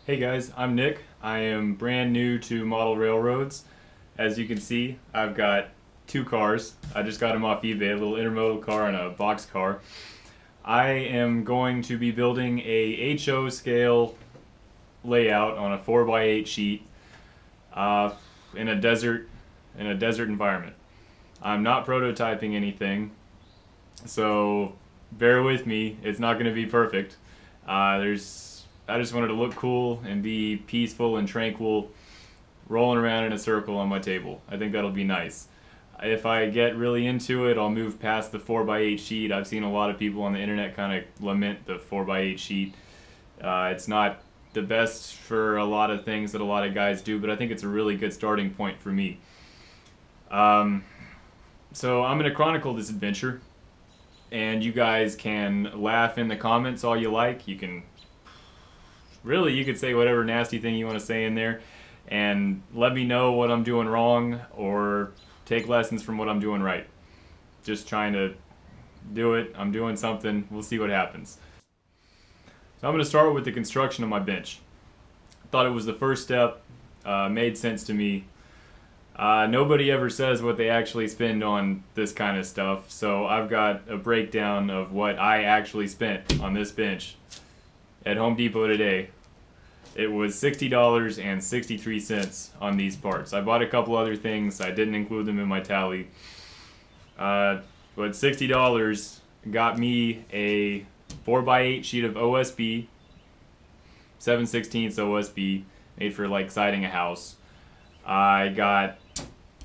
Hey guys, I'm Nick. I am brand new to model railroads. As you can see, I've got two cars. I just got them off eBay, a little intermodal car and a box car. I am going to be building a HO scale layout on a 4x8 sheet in a desert environment. I'm not prototyping anything, so bear with me. It's not going to be perfect. I just wanted to look cool and be peaceful and tranquil, rolling around in a circle on my table. I think that'll be nice. If I get really into it, I'll move past the 4x8 sheet. I've seen a lot of people on the internet kind of lament the 4x8 sheet. It's not the best for a lot of things that a lot of guys do, but I think it's a really good starting point for me. So I'm going to chronicle this adventure, and you guys can laugh in the comments all you like. You could say whatever nasty thing you want to say in there, and let me know what I'm doing wrong or take lessons from what I'm doing right. Just trying to do it. I'm doing something. We'll see what happens. So I'm going to start with the construction of my bench. Thought it was the first step. Made sense to me. Nobody ever says what they actually spend on this kind of stuff, so I've got a breakdown of what I actually spent on this bench at Home Depot today. It was $60.63 on these parts. I bought a couple other things. I didn't include them in my tally. But $60 got me a 4x8 sheet of OSB, 7/16 OSB, made for like siding a house. I got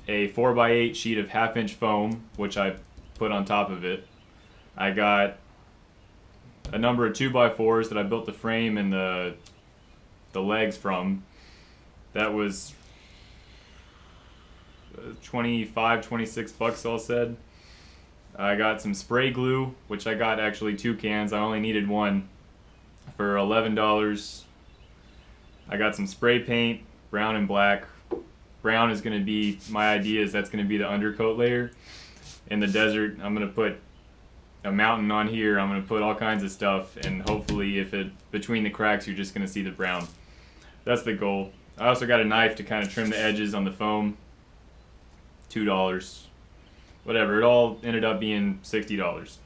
a 4x8 sheet of 1/2 inch foam, which I put on top of it. I got a number of 2x4s that I built the frame and the legs from. That was 25, 26 bucks all said. I got some spray glue, which I got actually 2 cans. I only needed one, for $11. I got some spray paint, brown and black. Brown is going to be, my idea is that's going to be the undercoat layer. In the desert, I'm going to put a mountain on here. I'm going to put all kinds of stuff, and hopefully between the cracks you're just going to see the brown. That's the goal. I also got a knife to kind of trim the edges on the foam. $2. Whatever, it all ended up being $60.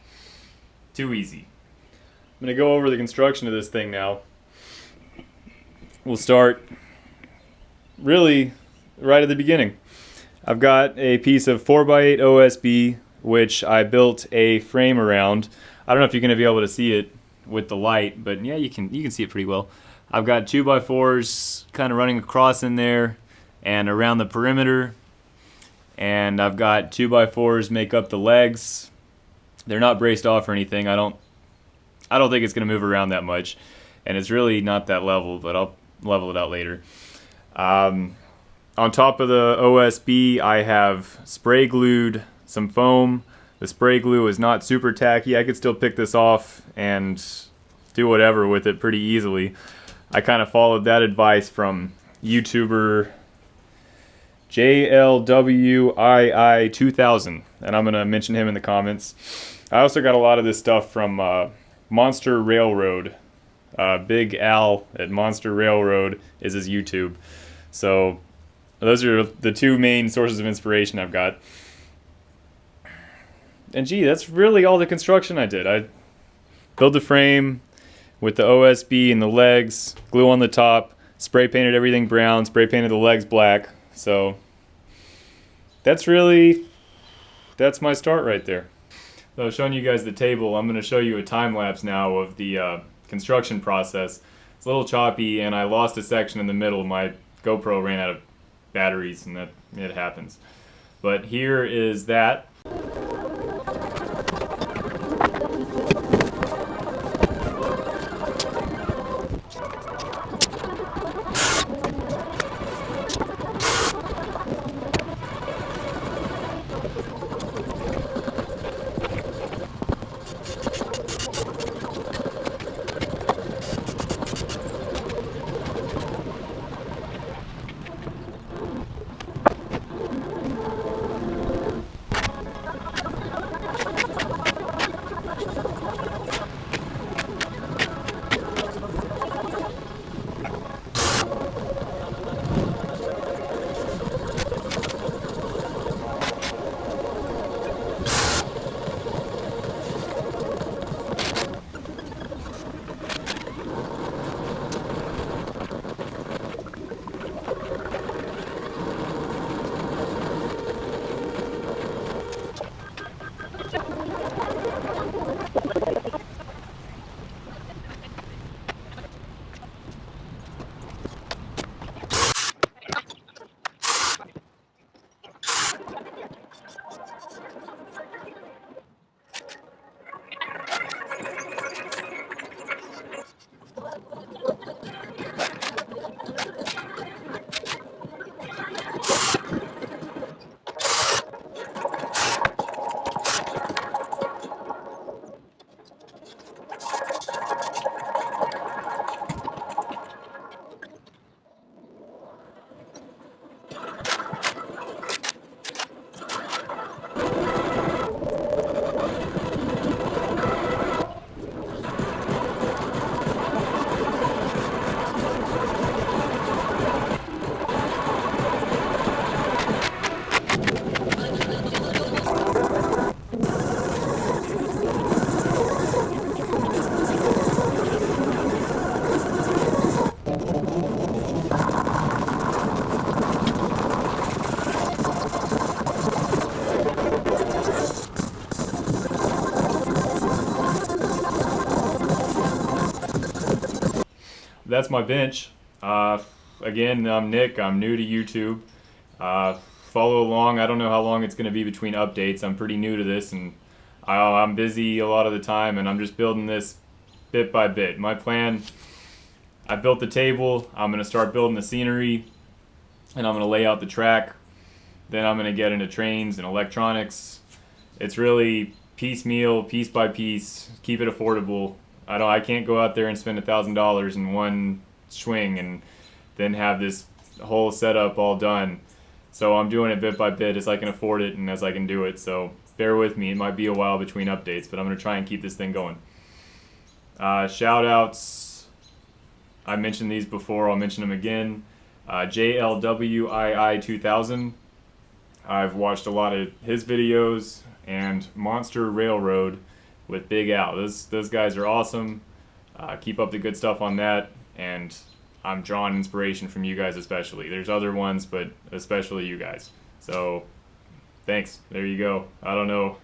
Too easy. I'm going to go over the construction of this thing now. We'll start really right at the beginning. I've got a piece of 4x8 OSB, which I built a frame around. I don't know if you're going to be able to see it with the light, but yeah, you can see it pretty well. I've got 2x4s kind of running across in there and around the perimeter, and I've got 2x4s make up the legs. They're not braced off or anything. I don't think it's going to move around that much, and it's really not that level, but I'll level it out later. On top of the OSB, I have spray glued some foam. The spray glue is not super tacky. I could still pick this off and do whatever with it pretty easily. I kind of followed that advice from YouTuber JLWII2000, and I'm going to mention him in the comments. I also got a lot of this stuff from MonsterRailroad. Big Al at MonsterRailroad is his YouTube. So those are the two main sources of inspiration I've got. And gee, that's really all the construction I did. I built the frame with the OSB and the legs, glue on the top, spray painted everything brown, spray painted the legs black. So that's my start right there. So I was showing you guys the table. I'm going to show you a time lapse now of the construction process. It's a little choppy, and I lost a section in the middle. My GoPro ran out of batteries, and it happens. But here is that. that's my bench. Again, I'm Nick. I'm new to YouTube. Follow along. I don't know how long it's going to be between updates. I'm pretty new to this, and I'm busy a lot of the time, and I'm just building this bit by bit. My plan, I built the table. I'm going to start building the scenery, and I'm going to lay out the track. Then I'm going to get into trains and electronics. It's really piecemeal, piece by piece. Keep it affordable. I can't go out there and spend $1,000 in one swing and then have this whole setup all done. So I'm doing it bit by bit as I can afford it and as I can do it. So bear with me. It might be a while between updates, but I'm going to try and keep this thing going. Shout outs. I mentioned these before. I'll mention them again. JLWII2000. I've watched a lot of his videos, and MonsterRailroad with Big Al. Those guys are awesome. Keep up the good stuff on that, and I'm drawing inspiration from you guys especially. There's other ones, but especially you guys. So thanks. There you go. I don't know